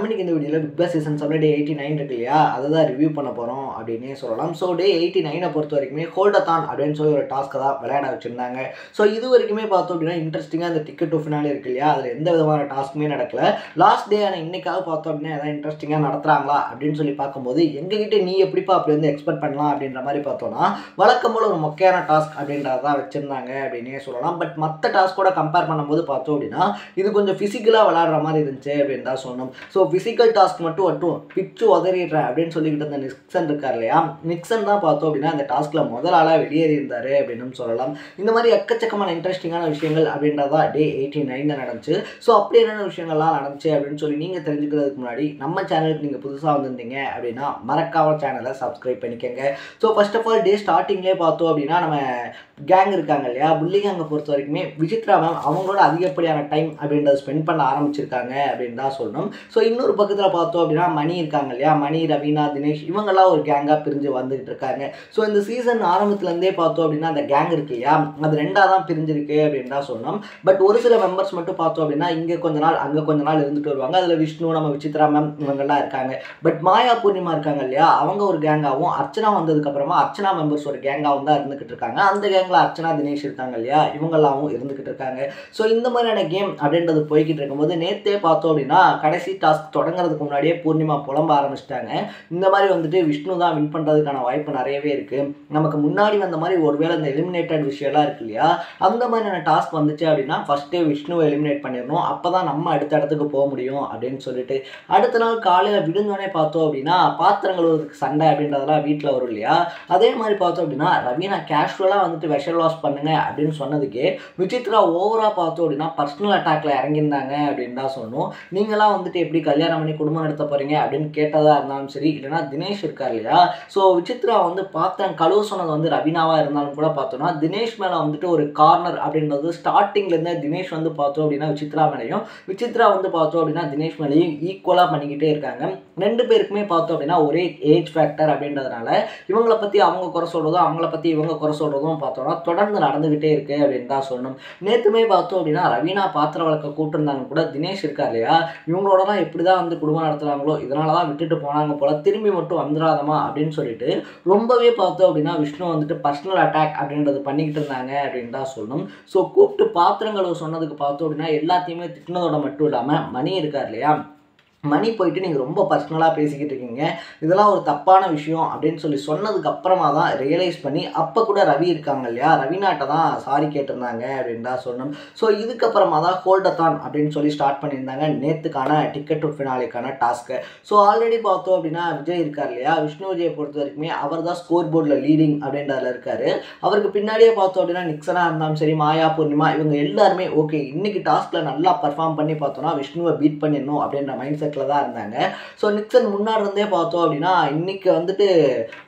நம்ம இன்னைக்கு இந்த வீடியோவில் பிக் பாஸ் சீசன் 7 டே 89 இருக்கு இல்லையா, அதை தான் ரிவ்யூ பண்ண போகிறோம் அப்படின்னே சொல்லலாம். ஸோ டே 89 பொறுத்த வரைக்குமே ஹோல்டத்தான் அப்படின்னு சொல்லி ஒரு டாஸ்க்கை தான் விளையாட வச்சுருந்தாங்க. ஸோ இது வரைக்குமே பார்த்தோம் அப்படின்னா இன்ட்ரெஸ்டிங்காக அந்த டிக்கெட் டு ஃபினாலே இருக்கு இல்லையா, அதில் எந்த விதமான டாஸ்க்குமே நடக்கல. லாஸ்ட் டே ஆனால் இன்னைக்காக பார்த்தோம் அப்படின்னா எதாவது இன்ட்ரெஸ்டிங்காக நடத்துகிறாங்களா அப்படின்னு சொல்லி பார்க்கும்போது எங்ககிட்ட நீ எப்படிப்பா அப்படி வந்து எக்ஸ்பெக்ட் பண்ணலாம் அப்படின்ற மாதிரி பார்த்தோன்னா வழக்கம் போல் ஒரு மொக்கையான டாஸ்க் அப்படின்றத தான் வச்சுருந்தாங்க அப்படின்னே சொல்லலாம். பட் மற்ற டாஸ்க்கோட கம்பேர் பண்ணும்போது பார்த்தோம் அப்படின்னா இது கொஞ்சம் ஃபிசிக்கலாக விளையாடுற மாதிரி இருந்துச்சு அப்படின்னு தான் சொன்னோம். ஸோ ஃபிசிக்கல் டாஸ்க் மட்டும் பிச்சு உதறிடுறேன் அப்படின்னு சொல்லிக்கிட்டு அந்த நிக்சன் இருக்கார் இல்லையா, நிக்சன் தான் பார்த்தோம் அப்படின்னா அந்த டாஸ்கில் முதல் ஆளாக வெளியேறி இருந்தார் அப்படின்னு சொல்லலாம். இந்த மாதிரி எக்கச்சக்கமான இன்ட்ரெஸ்டிங்கான விஷயங்கள் அப்படின்றதா டே 89 நடந்துச்சு. ஸோ அப்படி என்னென்ன விஷயங்கள்லாம் நடந்துச்சு அப்படின்னு சொல்லி நீங்கள் தெரிஞ்சுக்கிறதுக்கு முன்னாடி நம்ம சேனலுக்கு நீங்கள் புதுசாக வந்திருந்தீங்க அப்படின்னா மறக்காம சேனலை சப்ஸ்கிரைப் பண்ணிக்கோங்க. So first of all day ஸ்டார்டிங்லேயே பார்த்தோம் அப்படின்னா நம்ம கேங் இருக்காங்க இல்லையா, புள்ளி கேங்கை பொறுத்த வரைக்குமே விசித்ரா மேம் அவங்களோட அதிகப்படியான டைம் அப்படின்றத ஸ்பெண்ட் பண்ண ஆரம்பிச்சிருக்காங்க அப்படின்னு தான் சொல்லணும். ஸோ இன்னொரு பக்கத்தில் பார்த்தோம் அப்படின்னா மணி இருக்காங்க இல்லையா, மணி, ரவீனா, தினேஷ் இவங்கெல்லாம் ஒரு கேங்காக பிரிஞ்சு வந்துகிட்டு இருக்காங்க. ஸோ இந்த சீசன் ஆரம்பத்துலேருந்தே பார்த்தோம் அப்படின்னா அந்த கேங் இருக்கு இல்லையா, அது ரெண்டாக தான் பிரிஞ்சிருக்கு அப்படின்னு தான் சொல்லணும். பட் ஒரு சில மெம்பர்ஸ் மட்டும் பார்த்தோம் அப்படின்னா இங்கே கொஞ்ச நாள் அங்கே கொஞ்ச நாள் இருந்துட்டு வருவாங்க. அதில் விஷ்ணு, நம்ம விசித்ரா மேம் இவங்கெல்லாம் இருக்காங்க. பட் மாயா பூர்ணிமா இருக்காங்க இல்லையா, அவங்க ஒரு கேங்காகவும், அர்ச்சனா வந்ததுக்கப்புறமா அர்ச்சனா மெம்பர்ஸ் ஒரு கேங்காகவும் தான் இருந்துகிட்டு இருக்காங்க. அந்த கேங்கில் அர்ச்சனா, தினேஷ் இருக்காங்க இல்லையா, இவங்கெல்லாமும் இருந்துகிட்டு இருக்காங்க. ஸோ இந்த மாதிரியான கேம் அப்படின்றது போய்கிட்டு இருக்கும்போது நேற்றே பார்த்தோம் அப்படின்னா கடைசி டாஸ்க் தொடங்குறதுக்கு முன்னாடியே பூர்ணிமா புலம்ப ஆரம்பிச்சிட்டாங்க. இந்த மாதிரி வந்துட்டு விஷ்ணு தான் வின் பண்ணுறதுக்கான வாய்ப்பு நிறையவே இருக்குது, நமக்கு முன்னாடி வந்த மாதிரி ஒருவேளை இந்த எலிமினேட்டட் விஷயம்லாம் இருக்கு இல்லையா, அந்த மாதிரியான டாஸ்க் வந்துச்சு அப்படின்னா ஃபஸ்ட்டே விஷ்ணுவை எலிமினேட் பண்ணிடணும், அப்போ தான் நம்ம அடுத்த இடத்துக்கு போக முடியும் அப்படின்னு சொல்லிட்டு அடுத்த நாள் காலையில் விடுந்தோடனே பார்த்தோம் அப்படின்னா பாத்திரங்கள் சண்டை அப்படின்றதெல்லாம் வீட்டில் வரும் இல்லையா, அதே மாதிரி பார்த்தோம் அப்படின்னா ரவீனா கேஷுவலாக வந்துட்டு விஷல் வாஷ் பண்ணுங்க அப்படின்னு சொன்னதுக்கே விசித்ரா ஓவராக பார்த்தோம் அப்படின்னா பர்சனல் அட்டாக்ல இறங்கியிருந்தாங்க அப்படின்னு தான் சொன்னோம். நீங்களாம் வந்துட்டு எப்படி கல்யாணம் பண்ணி குடும்பம் நடத்த போறீங்க அப்படின்னு கேட்டதாக இருந்தாலும் சரி, இல்லைனா தினேஷ் இருக்கார் இல்லையா, ஸோ விசித்ரா வந்து பார்த்தேன் கழுவு சொன்னது வந்து ரவீனாவாக இருந்தாலும் கூட பார்த்தோன்னா தினேஷ் மேலே வந்துட்டு ஒரு கார்னர் அப்படின்றது ஸ்டார்டிங்லேருந்தே தினேஷ் வந்து பார்த்தோம் அப்படின்னா விசித்ரா மேலேயும், விசித்ரா வந்து பார்த்தோம் அப்படின்னா தினேஷ் மேலேயும் ஈக்குவலாக பண்ணிக்கிட்டே இருக்காங்க. ரெண்டு பேருக்குமே பார்த்தோம் அப்படின்னா ஒரே ஏஜ் ஃபேக்டர் அப்படின்றதுனால இவங்களை பற்றி அவங்க குறை சொல்கிறதும் அவங்கள பற்றி இவங்க குறை சொல்கிறதும் பார்த்தோன்னா தொடர்ந்து நடந்துக்கிட்டே இருக்கு அப்படின்னு தான் சொல்லணும். நேற்றுமே பார்த்தோம் அப்படின்னா ரவீனா பாத்திரம் வளர்க்க கூப்பிட்டுருந்தாங்க கூட, தினேஷ் இருக்கா இல்லையா, இவங்களோடலாம் எப்படி தான் வந்து குடும்பம் நடத்துகிறாங்களோ இதனால தான் விட்டுட்டு போனாங்க போல, திரும்பி மட்டும் வந்துடாதமா அப்படின்னு சொல்லிட்டு ரொம்பவே பார்த்தோம் அப்படின்னா விஷ்ணு வந்துட்டு பர்சனல் அட்டாக் அப்படின்றது பண்ணிக்கிட்டு இருந்தாங்க அப்படின்னு தான் சொல்லணும். ஸோ கூப்பிட்டு பாத்திரங்களை சொன்னதுக்கு பார்த்தோம் அப்படின்னா எல்லாத்தையுமே திட்டினதோட மட்டும் இல்லாமல் மணி இருக்கார் இல்லையா, மணி போயிட்டு நீங்கள் ரொம்ப பர்சனலாக பேசிக்கிட்டு இருக்கீங்க, இதெல்லாம் ஒரு தப்பான விஷயம் அப்படின்னு சொல்லி சொன்னதுக்கு அப்புறமா தான் ரியலைஸ் பண்ணி அப்போ கூட ரவி இருக்காங்க இல்லையா, ரவீனாட்ட தான் சாரி கேட்டிருந்தாங்க அப்படின்னு தான் சொல்லணும். ஸோ இதுக்கப்புறமா தான் ஹோல்டத்தான் அப்படின்னு சொல்லி ஸ்டார்ட் பண்ணியிருந்தாங்க நேற்றுக்கான டிக்கெட் டு ஃபினாலேக்கான டாஸ்க்கு. ஸோ ஆல்ரெடி பார்த்தோம் அப்படின்னா விஜய் இருக்கார் இல்லையா, விஷ்ணு விஜயை பொறுத்த வரைக்குமே அவர் தான் ஸ்கோர் போர்டில் லீடிங் அப்படின்றதுல இருக்கார். அவருக்கு பின்னாடியே பார்த்தோம் அப்படின்னா நிக்சனாக இருந்தாலும் சரி, மாயா, பூர்ணிமா இவங்க எல்லாருமே ஓகே இன்னைக்கு டாஸ்கில் நல்லா பர்ஃபார்ம் பண்ணி பார்த்தோன்னா விஷ்ணுவை பீட் பண்ணிடணும் அப்படின்ற மைண்ட் செட் தான் இருந்தாங்க. ஸோ நிக்சன் முன்னாடி இருந்தே பார்த்தோம் அப்படின்னா இன்னைக்கு வந்துட்டு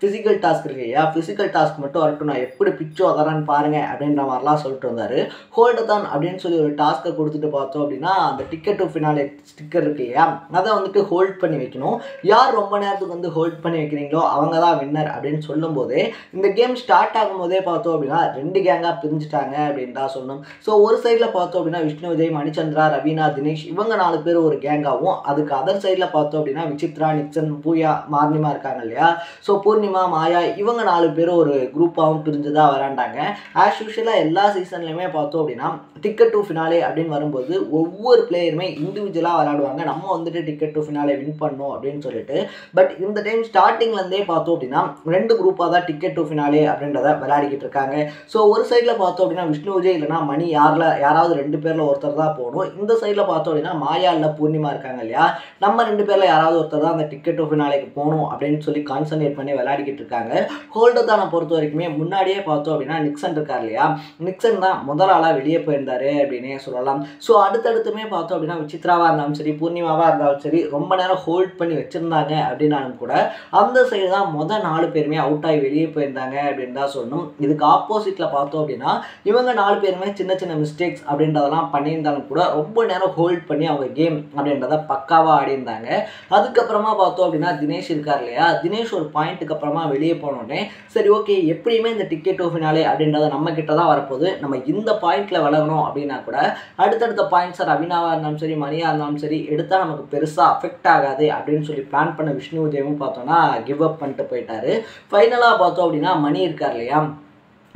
ஃபிசிக்கல் டாஸ்க் இருக்கு இல்லையா, ஃபிசிக்கல் டாஸ்க் மட்டும் வரட்டும், நான் எப்படி பிச்சோ அதரான்னு பாருங்க அப்படின்ற மாதிரிலாம் சொல்லிட்டு இருந்தாரு. ஹோல்டத்தான் அப்படின்னு சொல்லி ஒரு டாஸ்க்கை கொடுத்துட்டு பார்த்தோம் அப்படின்னா அந்த டிக்கெட் டு ஃபினாலே ஸ்டிக்கர் இருக்கு இல்லையா, அதை வந்துட்டு ஹோல்ட் பண்ணி வைக்கணும், யார் ரொம்ப நேரத்துக்கு வந்து ஹோல்ட் பண்ணி வைக்கிறீங்களோ அவங்க தான் வின்னர் அப்படின்னு சொல்லும் போதே இந்த கேம் ஸ்டார்ட் ஆகும் போதே பார்த்தோம் அப்படின்னா ரெண்டு கேங்காக பிரிஞ்சுட்டாங்க அப்படின்னு தான் சொல்லணும். ஸோ ஒரு சைடில் பார்த்தோம் அப்படின்னா விஷ்ணு விஜய், மணிச்சந்திரா, ரவீனா, தினேஷ் இவங்க 4 பேர் ஒரு கேங்காகவும், அதுக்கு அதர் சைடில் பார்த்தோம் அப்படின்னா விசித்ரா, நிக்சன், பூயா, மார்னிமா இருக்காங்க இல்லையா, ஸோ பூர்ணிமா, மாயா இவங்க 4 பேரும் ஒரு குரூப்பாகவும் பிரிஞ்சு தான் விளையாண்டாங்க. ஆஸ் யூஷுவலாக எல்லா சீசன்லையுமே பார்த்தோம் அப்படின்னா டிக்கெட் டு ஃபினாலே அப்படின்னு வரும்போது ஒவ்வொரு பிளேயருமே இண்டிவிஜுவலாக விளையாடுவாங்க, நம்ம வந்துட்டு டிக்கெட் டு ஃபினாலே வின் பண்ணோம் அப்படின்னு சொல்லிட்டு. பட் இந்த டைம் ஸ்டார்டிங்லேருந்தே பார்த்தோம் அப்படின்னா ரெண்டு குரூப்பாக தான் டிக்கெட் டு ஃபினாலே அப்படின்றத விளையாடிக்கிட்டு இருக்காங்க. ஸோ ஒரு சைடில் பார்த்தோம் அப்படின்னா விஷ்ணு விஜய் இல்லைனா மணி யாராவது 2 பேரில் ஒருத்தர் தான் போகணும், இந்த சைடில் பார்த்தோம் அப்படின்னா மாயா இல்லை பூர்ணிமா இருக்காங்க இல்லையா, நம்ம 2 பேரில் யாராவது ஒருத்தர் தான் அந்த டிக்கெட் டு ஃபினாலேக்கு போகணும் அப்படின்னு சொல்லி கான்சன்ட்ரேட் பண்ணி விளையாடிக்கிட்டு இருக்காங்க. ஹோல்டத்தானை பொறுத்த வரைக்குமே முன்னாடியே பார்த்தோம் அப்படின்னா நிக்சன் இருக்கார் இல்லையா, நிக்சன் தான் முதல் ஆளாக வெளியே போயிருந்தாரு அப்படின்னே சொல்லலாம். ஸோ அடுத்தடுத்துமே பார்த்தோம் அப்படின்னா விசித்ராவாக இருந்தாலும் சரி, பூர்ணிமாவாக இருந்தாலும் சரி ரொம்ப நேரம் ஹோல்ட் பண்ணி வச்சுருந்தாங்க அப்படின்னாலும் கூட அந்த சைடு தான் முதல் 4 பேருமே அவுட் ஆகி வெளியே போயிருந்தாங்க அப்படின்னு தான் சொல்லணும். இதுக்கு ஆப்போசிட்டில் பார்த்தோம் அப்படின்னா இவங்க 4 பேருமே சின்ன சின்ன மிஸ்டேக்ஸ் அப்படின்றதெல்லாம் பண்ணியிருந்தாலும் கூட ரொம்ப நேரம் ஹோல்ட் பண்ணி அவங்க கேம் அப்படின்றத பக்காவாக பக்காவாக ஆடி இருந்தாங்க. அதுக்கப்புறமா பார்த்தோம் அப்படின்னா தினேஷ் இருக்கார் இல்லையா, தினேஷ் ஒரு பாயிண்ட்டுக்கு அப்புறமா வெளியே போனோடனே சரி ஓகே எப்படியுமே இந்த டிக்கெட் டு ஃபினாலே அப்படின்றத நம்ம கிட்ட தான் வரப்போகுது, நம்ம இந்த பாயிண்ட்டில் விலகணும் அப்படின்னா கூட அடுத்தடுத்த பாயிண்ட்ஸை ரவீனாவாக இருந்தாலும் சரி மணியாக இருந்தாலும் சரி எடுத்தால் நமக்கு பெருசாக அஃபெக்ட் ஆகாது அப்படின்னு சொல்லி பிளான் பண்ண விஷ்ணு உதயமும் பார்த்தோன்னா கிவ் அப் பண்ணிட்டு போயிட்டாரு. ஃபைனலாக பார்த்தோம் அப்படின்னா மணி இருக்கார் இல்லையா,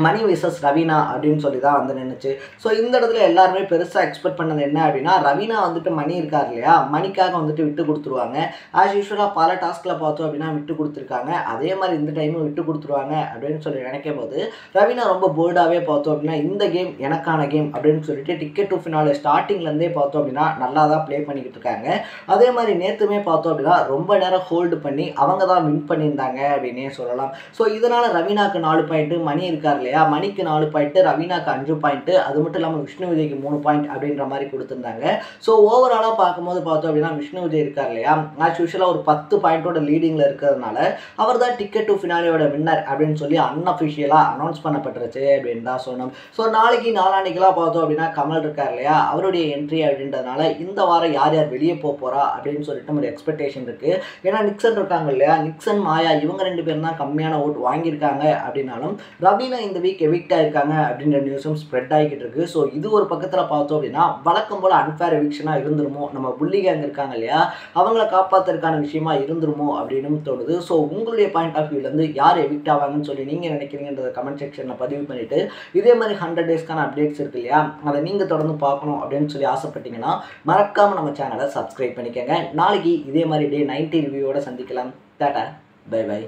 மணி விசஸ் ரவீனா அப்படின்னு சொல்லி தான் வந்து நின்றுச்சு. ஸோ இந்த இடத்துல எல்லாருமே பெருசாக எக்ஸ்பெக்ட் பண்ணது என்ன அப்படின்னா ரவீனா வந்துட்டு மணி இருக்கார் இல்லையா, மணிக்காக வந்துட்டு விட்டு கொடுத்துருவாங்க. ஆஸ் யூஸ்வலாக பல டாஸ்கில் பார்த்தோம் அப்படின்னா விட்டு கொடுத்துருக்காங்க, அதே மாதிரி இந்த டைமும் விட்டு கொடுத்துருவாங்க அப்படின்னு சொல்லி நினைக்கும் போது ரவீனா ரொம்ப போல்டாகவே பார்த்தோம் அப்படின்னா இந்த கேம் எனக்கான கேம் அப்படின்னு சொல்லிட்டு டிக்கெட் டு ஃபினாலே ஸ்டார்டிங்லேருந்தே பார்த்தோம் அப்படின்னா நல்லா தான் ப்ளே பண்ணிக்கிட்டு இருக்காங்க. அதே மாதிரி நேற்றுமே பார்த்தோம் அப்படின்னா ரொம்ப நேரம் ஹோல்டு பண்ணி அவங்க தான் வின் பண்ணியிருந்தாங்க அப்படின்னே சொல்லலாம். ஸோ இதனால் ரவீனாக்கு 4 பாயிண்ட்டு, மணி இருக்கார் இல்லையா மணிக்கு 4 பாயிண்ட், ரவீனாக்கு 5 பாயிண்ட், அது மட்டும் இல்லாமல் விஷ்ணு விஜய்க்கு 3 பாயிண்ட் அப்படின்ற மாதிரி கொடுத்துருந்தாங்க. ஸோ ஓவராலாக பார்க்கும்போது பார்த்தோம் அப்படின்னா விஷ்ணு விஜய் இருக்கார் இல்லையா, ஆஸ் யூஸ்வலாக ஒரு 10 பாயிண்டோட லீடிங்கில் இருக்கிறதுனால அவர் தான் டிக்கெட் டு ஃபினாலேயோட வின்னர் அப்படின்னு சொல்லி அன்அஃபிஷியலாக அனௌன்ஸ் பண்ணப்பட்டுருச்சு அப்படின்னு தான் சொன்னோம். ஸோ நாளைக்கு நாளானிக்கெல்லாம் பார்த்தோம் அப்படின்னா கமல் இருக்கார் இல்லையா, அவருடைய என்ட்ரி அப்படின்றதுனால இந்த வாரம் யார் யார் வெளியே போகிறா அப்படின்னு சொல்லிட்டு ஒரு எக்ஸ்பெக்டேஷன் இருக்குது. ஏன்னா நிக்சன் இருக்காங்க இல்லையா, நிக்சன் மாயா இவங்க 2 பேரும் தான் கம்மியான ஓட் வாங்கியிருக்காங்க அப்படின்னாலும் ரவீனா இந்த வீக் எவிக்ட் ஆயிருக்காங்க அப்படின்ற நியூஸும் ஸ்ப்ரெட் ஆகிக்கிட்டு இருக்கு. ஸோ இது ஒரு பக்கத்தில் பார்த்தோம் அப்படின்னா வழக்கம் போல் அன்ஃபேர் எவிக்ஷனாக இருந்துருமோ, நம்ம புள்ளி கேங் இருக்காங்க இல்லையா அவங்கள காப்பாற்றுறதுக்கான விஷயமா இருந்துருமோ அப்படின்னு தோணுது. ஸோ உங்களுடைய பாயிண்ட் ஆஃப் வியூலேருந்து யார் எவிக்ட் ஆவாங்கன்னு சொல்லி நீங்கள் நினைக்கிறீங்கன்றத கமெண்ட் செக்ஷனில் பதிவு பண்ணிவிட்டு இதே மாதிரி 100 டேஸ்க்கான அப்டேட்ஸ் இருக்கு இல்லையா அதை நீங்கள் தொடர்ந்து பார்க்கணும் அப்படின்னு சொல்லி ஆசைப்பட்டீங்கன்னா மறக்காமல் நம்ம சேனலை சப்ஸ்கிரைப் பண்ணிக்கோங்க. நாளைக்கு இதே மாதிரி டே 90 ரிவ்யூவோட சந்திக்கலாம். டாடா, பை பை.